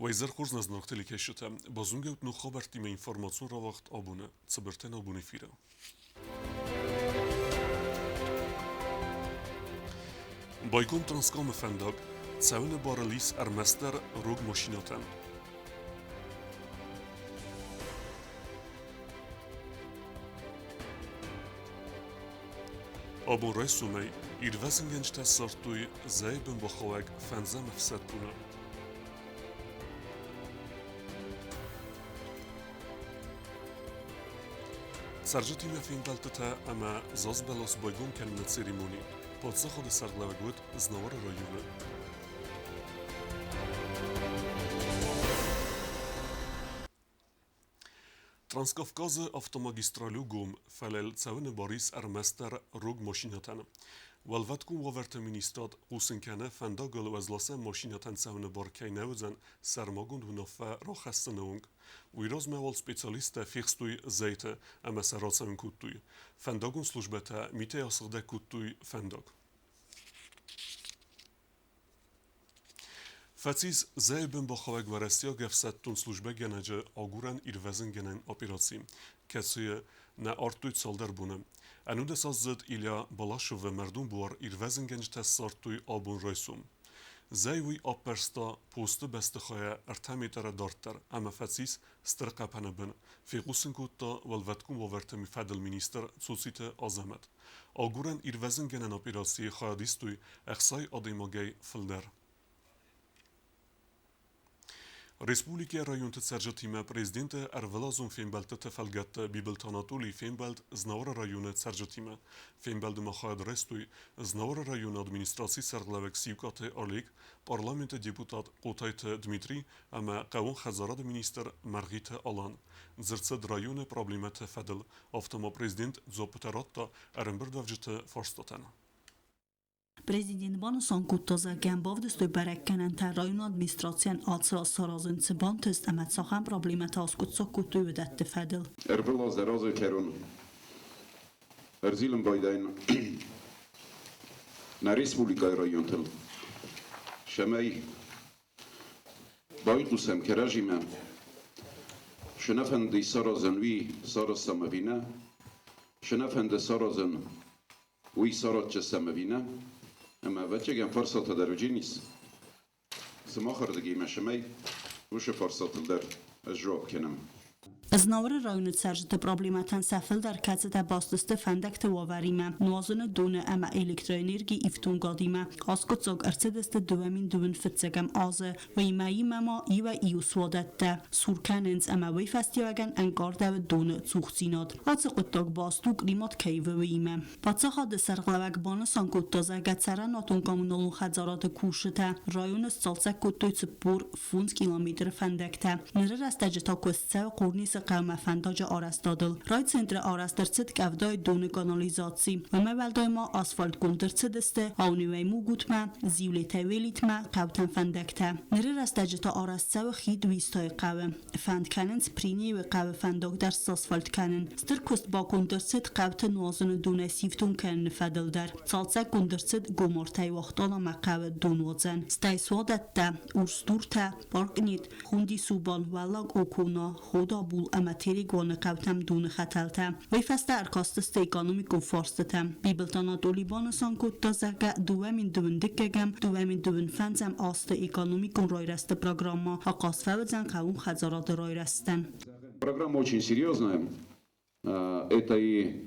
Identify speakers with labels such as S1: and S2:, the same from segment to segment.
S1: Вайзер хурз назнахтели кешите, базунгеут ну хабартиме информацион равахт абуне, цыбертен абуне фире. Байгон транскам фендаг, цавне баралис арместер рог машинатен. Абун райсумей, ирвезенgençte sartuy zeyben baxawek fenzem efset bune. Sercetime findeltete ama zazbelos baygon kelime cerimoni, podzacho de sarglavegut znawar rayune. Transkavkazı avtomagistralü gom felel cavine baris ermester rog maşinatan. Velvetkun vaverte ministad Husinkene fendagel wezlase maşinatan cavine barkej neuzen sermagund hunafe rachestenung. Uiraz meval specialiste fixtuj zejte ama seracen kuttuj. Fendagun službete mite asrde kuttuj fendag. Faciz zeyben baxavek verestya gefsettun službe genece aguren irvezin genen operaci. Kesuje ne artuj salder bune. Enude sazzet ilya balashu ve merdum buar irvezin gençte sartuj abun raysum. Zeyvi appersta postu bestixaya ertemitere darter ama faciz strqapene bin. Fiqusin kutta velvetkun wavertemi fedel minister Tsosite Azamet. Aguren irvezin genen operaci xayadistuj exsay adimagej filder. Respublike rayonte sercetime prezidente Ervelazon Fembel'te tefelgette Bibeltanatuli Fembelt znavara rayone sercetime. Fembelt maxayad restuj znavara rayone administracji serglavek sivkate alik parlamente deputat Qotayte Dmitri ama qawon xazarad minister Margite Alan. Zrtsed rayone problemete fedel avtoma prezident zoputeratta erenberdavjite farstaten.
S2: Prezident Banosan Kuttaza Gambavdistoj berekkenen ter rajona administracien atsra sarazın cibantist emet sahan problemata askutsa kutu ödette fedel.
S3: Erbilaz derazı kerun. Erzilim baydayn. Na Respublika rayontel. Şemey baytusem kerajime. Şenefendi sarazın vi saraz samavine. Şenefendi sarazın vi sarazçı samavine. اما بچگم فرصت در وجینیست. سماخردگی مشمی وش فرصت در اجراب کنم.
S2: Znavara rayonu serjete problematan sefil der kazete bastiste fendekte waverime. Nuazını done ama elektroenergi iftun gadime. Askotsog ercedeste dövemin dövün fitsegem azı. Ve imeyi mema iwe iuswadette. Surkanens ama ve festivagen engarde ve done zuchzinad. Atse qottog bastug rimat keyve ve ime. Patsaha de serglavek bana sankottaza getsere natun kamunalun xadzarat kushete. Rayonu salsek kottoy tsipur 5 kilometre fendekte. Nere resteceta kostse ve qurnis قوم فنداج آرستادل رای سنتر آرسترچت کفدای دون کانالیزاسی و مولدای ما آسفالت گندرچت استه آونیوی مو گوتما زیولی تاویلیت ما قوتن فندکته نره رستجتا آرستسه و خید ویستای قوم فند کنن سپرینی و قوم فنداگ در ساسفالت کنن ستر کست با گندرچت قوت نوازن دون سیفتون کنن فدل در سالسه گندرچت گمارتای وقتالا ما قوم دونوازن ستای سوادت ده ارستور تا بارکنید خوندی سوبان ولاگ اوکونا خودا بول amateri gone qavtam dune xatalta ve fasta arkastist ekonomik u forstatam bibeltanat olibanesan kutta zaga duvemin duvundikegam duvemin duvun fanzam asta ekonomik un roiraste programma haqasfavzan qavun xazarat roirastan.
S3: Программа очень серьезная. Это и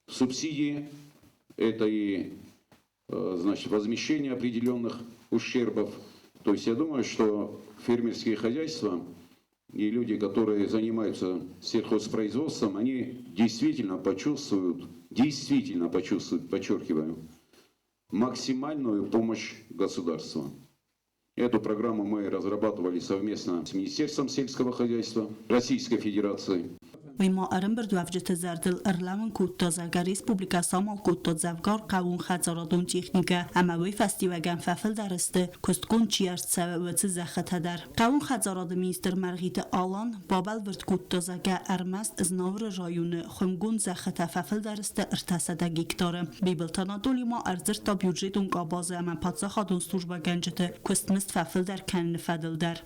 S3: субсидии, это и значит, возмещение определенных ущербов. То есть я думаю, что фермерские хозяйства и люди, которые занимаются сельхозпроизводством, они действительно почувствуют, подчеркиваю, максимальную помощь государства. Эту программу мы разрабатывали совместно с Министерством сельского хозяйства Российской Федерации.
S2: و ما ارم بر دوافجت زردل ارلمن کوتا زرگ ریسپوبلیکا سامال کوتا زفگار قوون خزارادون تکنیکه اما وی فستیوگن ففل درسته کستکون چیارت سوه و چه زخته در قوون خزاراد مینستر مرغیت آلان بابل ورد کوتا زرگ ارمست از نور رایون خمگون زخته ففل درسته ارتسده گیکتاره بیبلتانا دولی ما ارزر تا بیوجیتون قابازه اما پاتسا خادون سوژبا گنجته کستمست ففل در کن فدل در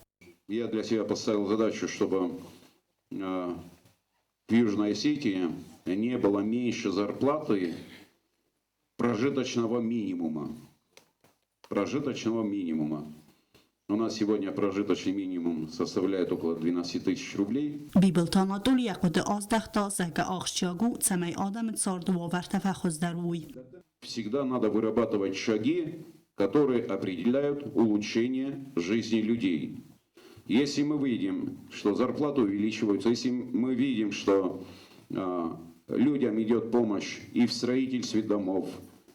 S3: Я для себя поставил задачу, чтобы в Южной Осетии не было меньше зарплаты прожиточного минимума. Прожиточного минимума. У нас сегодня прожиточный минимум составляет около 12 тысяч рублей.
S2: بیبلتاناتول یقود آزدختا زگ آخشیاگو تمای آدم تسارد و ورتفخز دروی.
S3: Всегда надо вырабатывать шаги, которые определяют улучшение жизни людей. Если мы видим, что зарплаты увеличиваются, если мы видим, что людям идет помощь и в строительстве домов,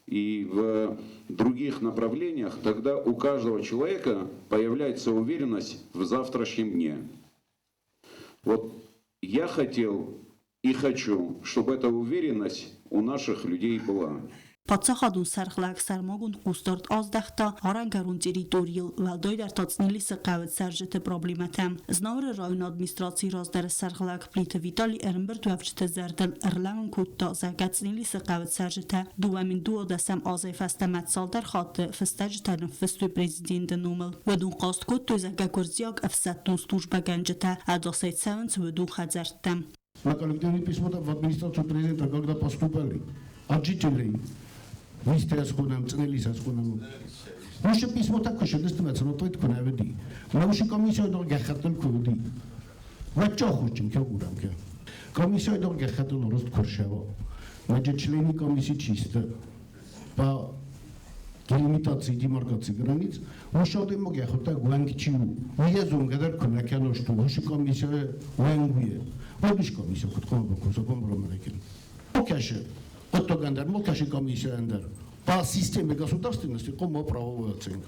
S3: и в других направлениях, тогда у каждого человека появляется уверенность в завтрашнем дне. Вот я хотел и хочу, чтобы эта уверенность у наших людей была.
S2: Պատսախադուն սարխլակ սարմոգուն կուստորդ ազդախտա հարանգարուն տերիտորիալ վալդոյ դար տացնիլի սղավդ սարժետը պրոբլիմատեմ։ Զնավրը ռայուն ադմիստրացի ռազդարը սարխլակ պլիտը վիտալի էրմբր դուավջտը զարդել էրլամն կուտտա զագացնիլի սղավդ սարժետը դուամին դուո դասամ ազայ ֆաստամատ սալդար խատը ֆստաջտարն ֆստույ պրեզիդենտը նումել վդուն qast կուտ դու զագակորձիակ əfsətdun ստուժբա գանջտə ադոսայցավնց վդուն խadzərtəm։
S4: На коллективный письмо в администрацию президента, когда поступали, отжители, вы сте скунам, ценились скунам. Наше письмо такое, что достаточно ответ кунаведи. Наша комиссия долго хотел куди. Вот что хочем, что будем que. Комиссия долго хотел рост куршево. Значит, члены комиссии чисто по делимитации демаркации границ. Ушел могли хотя гуангчиу. Я зумгадар кунакяно что наша комиссия гуангуе. Вот уж комиссия, которая бокусом бромарекин. Окей. Отогандар, мокаши комиссия андер. По системе государственности, кому правовая оценка.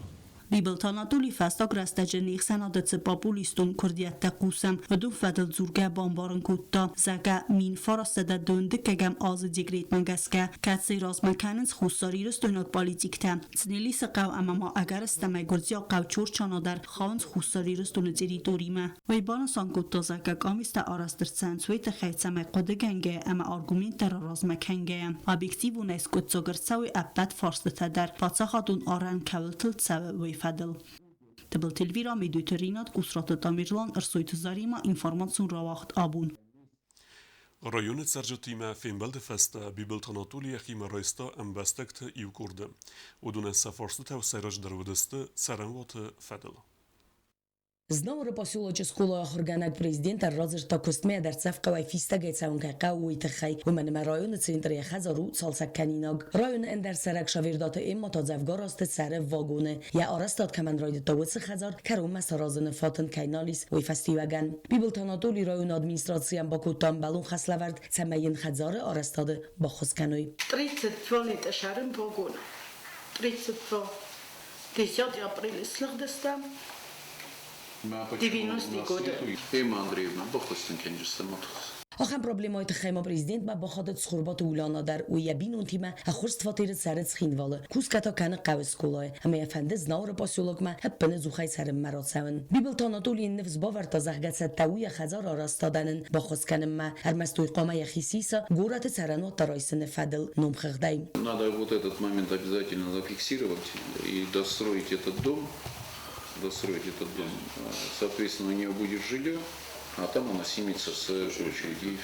S2: بیبلتاناتولی فستاک رستجه نیخسن دچه پاپولیستون کردیت تقوسم و دو فدل زورگه بامبارن کودتا زگه مین فراسته ده دونده که گم آز دیگریت منگسکه کتسی راز مکننز خوستاری رستونات پالیتیک تم سنیلی سقاو اما ما اگر استمه گرزیا قو چور چانا در خواهنز خوستاری رستون تریتوریمه وی بانسان کودتا زگه کامیسته آرستر سن سویت خیلسمه قده گنگه اما آرگومین تر راز مکنگه ابیکتیو نیست کودتا گرسوی ابت فرسته در پاتساخاتون آرن کولتل تسوی فدل تبل تلویرا میدویترینات قصرات تامیرلان ارسویت زاریما اینفورماسیون راوخت آبون
S1: رایون سرجتیمه فینبلد فسته بیبلتاناتولی یخیم رایستا ام بستکت ایو کرده و دونه سفارسته و سیراج درودسته سرنوات فدل
S5: Знавра поселоче скола охорганак президента разрта костме дар цавка фистага цаунка қауи тахай و من رایون центре хазару салсакканинаг район эндер сарак шавирдата имма та завгараст сар вагоне я арастат каман райд тавц хазар карум саразын фатн кайналис و фестиваган библтанатоли район администрациям ба кутам балун хаславард цамаyin хазар арастад ба хускануй
S6: 32 лет шарым вагон 32 10 апреля слагдастам 90 годы.
S3: Эмма Андреевна, бахостин кенжестамот.
S5: آخر پروبلمای تخیما پرزیدنت با بخادت سخوربات اولانا در او یبین تیمه اخورست فاتیر سرت خینواله کوس کتا کن قوس کولای اما افندز نور پاسیولوگ ما هپن زوخای سر مرات سون بیبلتاناتولی نفس باور تا زغگت تاوی خزار آراستادنن با خص کنم ما هر مستوی قامه خیسیسا گورت سرنو ترایسن فدل نوم خغدای
S3: Надо вот этот момент обязательно зафиксировать и достроить этот дом. Соответственно, у нее будет жилье, а там она снимется с очереди.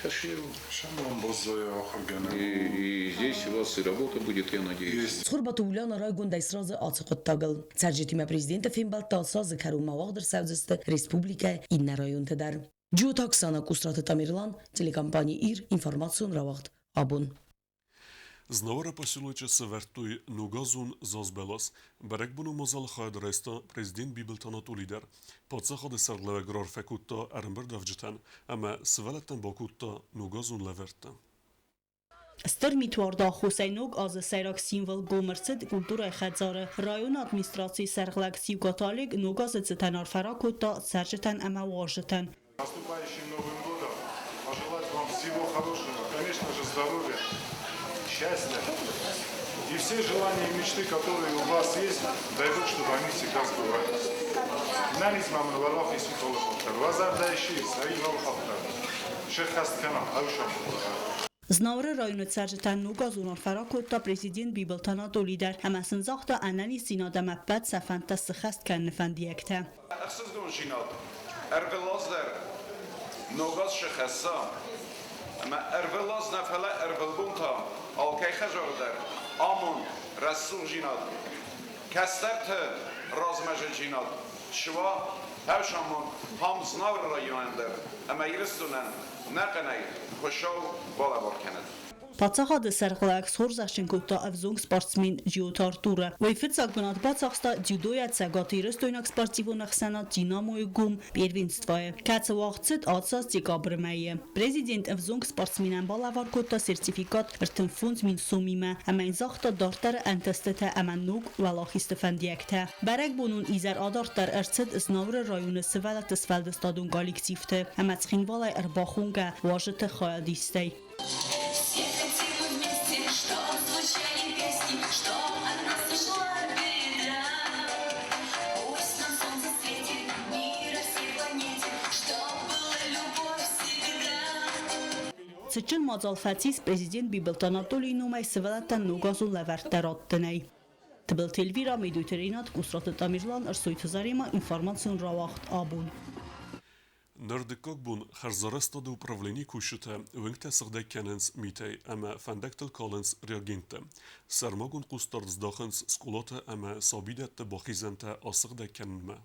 S3: И здесь у вас и работа будет, я надеюсь.
S5: سخوربات اولانا رای گونده اسراز آتقود تاگل سرجتیم پرزیدنت فیمبال تا ساز کرو مواقع در سوزست ریسپوبلیکا این نرایون تدر جو تاکسانا کسترات تامیرلان телекомпания ИР информацион равахт абун
S1: Знавара поселоче се вертуй нугазун зозбелос, берек буну мозал хаяд рейста президент Бибелтанату лидер, подсахаде сарлеве грар фекутта эрмбер давджитен, ама свелеттен бакутта нугазун леверте.
S2: Ստերմիթորդա Հուսեյնոկ ազը սերակ սիմվոլ գոմրցդ կուլտուրայ խածարը ռայոն ադմինիստրացիի սերղլակ սիուգատալիկ նուգազը цитанар фаракута сержетен ама важетен
S7: Наступающим Новым годом пожелать вам всего хорошего, конечно же, здоровья, счастья и все желания и мечты, которые у вас есть, дай Бог, чтобы они всегда сбывались. Нанис мамын варлах и святого халтар, вазардайши, саи новый халтар, шехасткана, авшам.
S2: Знаврը ռայոնը սержետեն նուգազունոր ֆարակոտա պրեզիդենտ Բիբլտանատո լիդեր համասնզախտա անանի սինադամապատ սաֆանտա սխաստ կան նվանդիեկտը
S7: Ախսыз գոն շինատ,
S3: ارغلاز در نوگاز شخصا اما ارغلاز نفله ارغلبون تا آلکی خجار در آمون رسول جیناد کستر ته رازمجه جیناد شوا هوشامون هم زناور رایوان در اما یرستونن نقنه خوشاو بالا بار کند
S2: Բացախադը սերղլակ սորզաշին կուտա ավզունգ սպորտսմին ջիոտար տուրը։ Վայֆիցակ բնատ բացախստա ջյուդոյա ցագատիրս տոյնակ սպորտիվոնախ սանատ դինամոյ գում պերվինստվայ։ Կացը վաղցիտ ացած դիկաբրմայը։ Պրեզիդենտ ավզունգ սպորտսմինան բալավար կուտա սերտիֆիկատ ըրտնֆունց մին սումիմը։ Ամեն զախտա դարտարը անտստեթը ամաննուկ վալախիստը ֆանդիակթը։ Բարակ բունուն իզար ադարտար ըրցիտ ըսնավրը ռայունը սվալակ տսվալդը ստադուն գալիքցիվթը։ Ամացխին վալայ ըրբախունգա վաժըթը խայադիստեյ։ Սճն մոձալֆացիս պրեզիդենտ Բիբլտ Անատոլինում այ սվալատան նուգազուն լավարտարոտ տնեյ։ Տբել թելվիրա մեդույթերինատ կուսրատը տամիրլան ըրսույթ հզարիմա ինформацион равахт абун։
S1: Նորդիկոկ բուն խարզարստոդ ուպրավլենի կուշուտը վնգտե սղդե կենենց միտեյ ամը ֆանդակտել կոլենց ռեագինտը սարմոգուն կուստորձ դոխնց սկուլոտը ամը սոբիդետը բոխիզենտը ասղդե կեննմը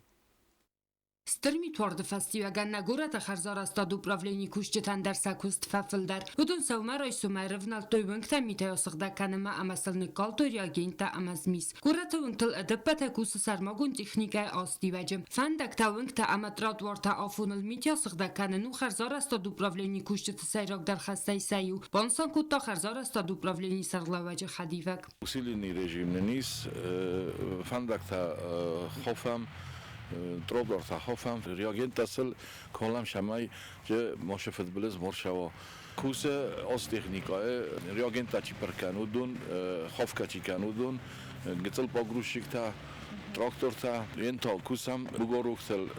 S8: Strmi twardy festiwagan na górę ta charzarasta do upravleni kuszczytan darsakust fafildar. Udun savmaroj sumayrivnal toywinkta mitay osıqda kanıma amasalni kaltoy reagenta amazmis. Górę toywinktal edipata kusu sarmagun texnikay astivacım. Fandak toywinkta amatrat varta afunul mitay osıqda kanınu charzarasta do upravleni kuszczyty sayrok dar khastay sayu. Bonsan kutta charzarasta do upravleni sarglavacı khadivak.
S9: Усиленный режим низ, фандакта хофам, троборта хофам, реагентасыл колам шамай, же моше футболиз моршава. Кусе оз техникае реагента чиперканудун, хофка чиканудун, гцел погрузчикта, тракторта, ента кусам бугорухтел,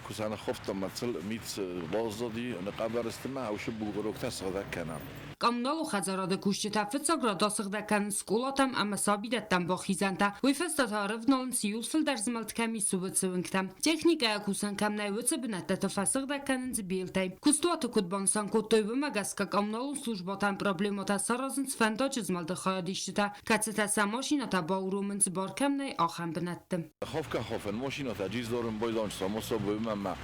S9: кусана хофта мацел миц базоди, нақабарстма, ауш бугорухта садакканам.
S8: Коммунал хазарада кушчита фицагра досыгдакан скулатам ама сабидаттан бохизанта. Уйфестата рывналын сиюлфил дарзмалт ками субыцывынктам. Техника кусан камнай выцебинатта тафасыгдаканын зибилтай. Кустуаты кудбансан куттойвы магаска коммуналын службатан проблемата саразын цфэнта чизмалды хаядиштита. Кацета машината баурумын цбар камнай ахам бинаттым.
S9: Ховка хофен машината джиздорын бойдан самосо бөймәмә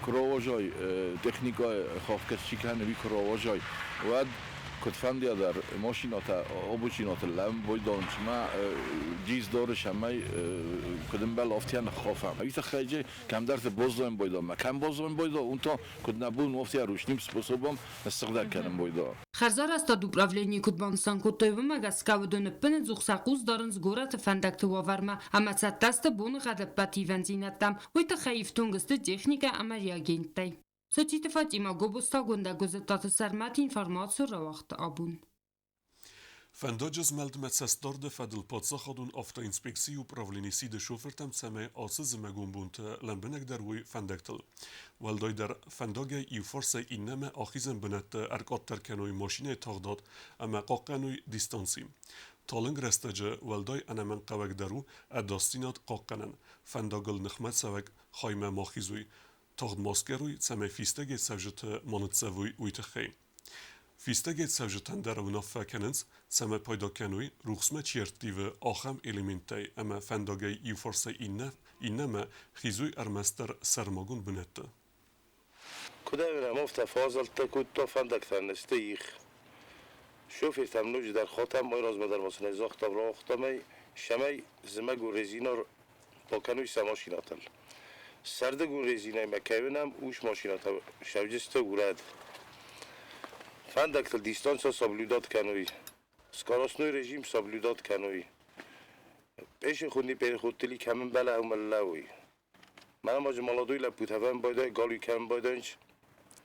S9: кровожой техника ховка чиканы ви кровожой واد كنت فندي در ماشينات ابوچينات لام بويدون ما جيز دور شماي كدم بل افتيان خوفم ايت خاجه كم درت بوزدم بويدون ما كم بوزدم بويدون اونتا كنت نبون افتيا روشنيم способом استقدار كردم بويدون
S8: Харзараста до управление кудбансан кутойвы магаскавдон пен зухсакуз дарын сгорат фандакты ваварма амацаттаста бун гадапати вензинаттам уйта хайфтунгсты техника ама реагенттай Сочите Фатима Гобустагунда газетата сармат информацию равахт абун.
S1: Фендоджыз мәлдімәтсәстарды фәділ подсахадун автоинспекции управленisi de шофертам цәмәй асыз мәгумбунты ләмбінек дәруй фәндектіл. Вәлдойдар фәндоге и форса иннәмә ахизен бінәтті әркаттар кәнуй машине тағдад, әмә қаққануй дистанси. Талынг рәстәджі вәлдой әнәмән қәвәк дәру әдастинат қаққанын. Фәндогыл нықмәт сәвәк хаймә махизуй. Тағд маскеруй цәмәй фистеге сәвжіті манытсәвуй уйтықхай. Фистеге сәвжітən dərəvnaf fəkənins, səmə payda kənui, ruxsmə çiyertdivi axam elementəy, əmə fəndagəy iforsa innəmə xizuy ərməstər sərmagun bünətdi.
S10: کدام مفت فاضل تکود تو فندک تنستیخ شوفی تمنوج در خاتم مای راز مدر واسه زاختم را اختمی شمی زمگ و رزینار با کنوی سماشیناتل سرده گون رزینای مکیونم اوش ماشیناتل شوجست گورد فندک تل دیستانس سابلودات کنوی سکاراسنوی رژیم سابلودات کنوی پیش خونی پیر خودتلی کمن بله او ملوی من ما جمالادوی لپوتفن بایده گالوی کم بایدنج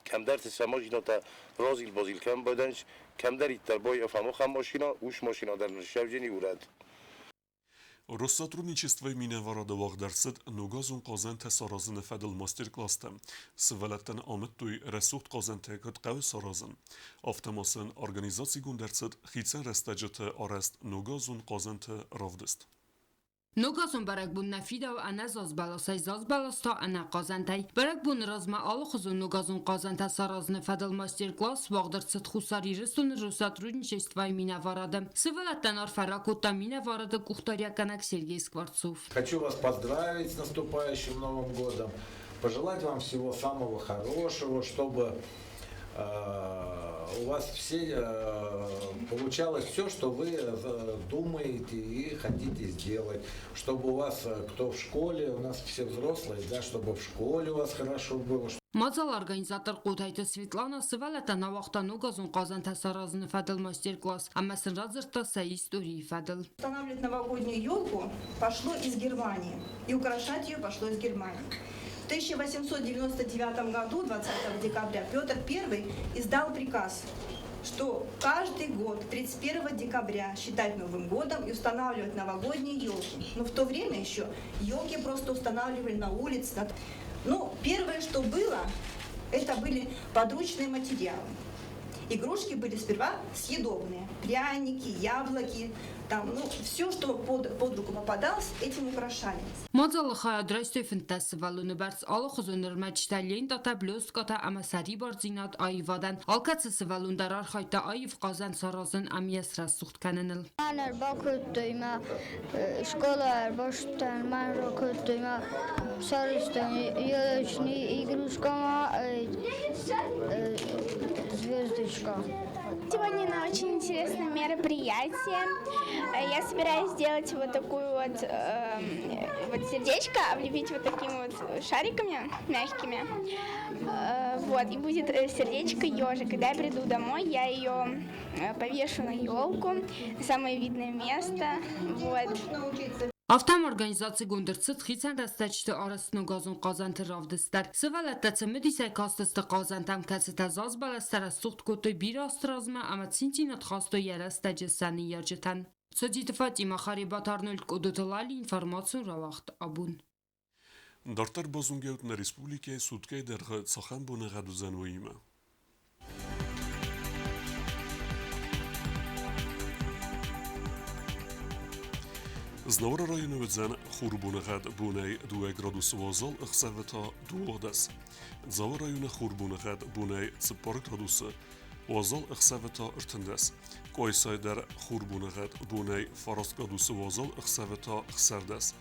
S10: کم در تسماجینا تا رازیل بازیل کم بایدنج کم در ایتر بای افهمو خم ماشینا اوش ماشینا در نشوجنی ورد
S1: Россотрудничество миневарада вағдарсыд нугазун қазан тәсаразыны фәділ мастер-класты. Сывалаттан амыттуй рәсухт қазан тәкіт қәу саразын. Автомасын организаци гундәрсыд хитсен рәстәджеті араст нугазун қазан тә равдыст.
S8: Nogazon barek bun nafida و انا زاز بلاسای زاز بلاستا انا قازنتای برک بون رازما آل خزون نگازون قازنتا سارازن فدل ماستر کلاس واقدر ست خساری رستون روسات рудничествой меня варадом. Сывалаттан фаракутта меня варада кухтаря канак Сергей Скворцов.
S11: Хочу вас поздравить с наступающим Новым годом, пожелать вам всего самого хорошего, чтобы у вас все получалось все, что вы думаете и хотите сделать, чтобы у вас, кто в школе, у нас все взрослые, да, чтобы в школе у вас хорошо было.
S8: Մազալ օրգանիզատոր Կոթայտը Սվետլանա սվալատա նավախտան ուգազուն Казан Тасаразны фадл мастер-класс, а масынразырта са истории фадл.
S12: Устанавливать новогоднюю елку пошло из Германии, и украшать ее пошло из Германии. В 1899 году, 20 декабря, Петр I издал приказ, что каждый год 31 декабря считать Новым годом и устанавливать новогодние елки. Но в то время еще елки просто устанавливали на улице. Ну, первое, что было, это были подручные материалы. Игрушки были сперва съедобные. Пряники, яблоки, там, ну, все, что под руку попадалось, этим украшали.
S8: Մազալը խայադրայստույն տեսվալունը բարձ ալը խոզուներ մեջտալին տատաբլոս կատա ամասարի բարձինատ այվադան ալկացը սվալուն դարար խայտա այվ Казан Սարազն ամիեսրաս սուխտ կանենլ
S13: Մանր բակուտույմա շկոլար բաշտան ման ռոքուտույմա սարիստան ելեչնի игрушкама звездочка.
S14: Сегодня на очень интересное мероприятие. Я собираюсь сделать вот такую вот сердечко, облепить вот такими вот шариками мягкими. Вот, и будет сердечко ежик. Когда я приду домой, я ее повешу на елку, на самое видное место. Вот.
S8: Автом организации Гундерцит хитсан растачты арасну газун Казан Равдыстар. Сывалаттацы медисай кастысты Казан там касыта заз баластара сухт котой бир астразма, ама цинтинат хасто ярастаджы сани яджитан. Садит Фатима Харибат Арнольд Кодуталали информацию равахт абун.
S1: Дартар базунгеут на республике суткай дерха цахан буна гаду занвоима. Znora rajonu zan xurbunagad bunay 2 gradus vazal xsavata 2 Zava rajonu xurbunagad bunay 4 gradus vazal xsavata irtindas. Qoysay dar xurbunagad bunay faras gradus vazal xsavata xsardas.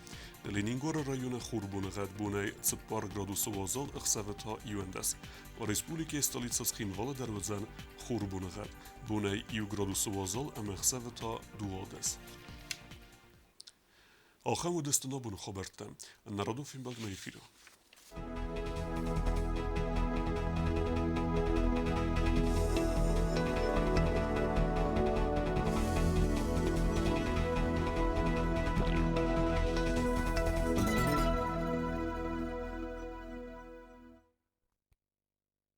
S1: Leningora rajonu xurbunagad bunay 4 gradus vazal xsavata yuandas. Respublika stolica Skhinvala dar zan xurbunagad bunay 2 gradus vazal xsavata 2 آخر مدستنا بون خبرتم. النرادو فیلم بعد میفیرم.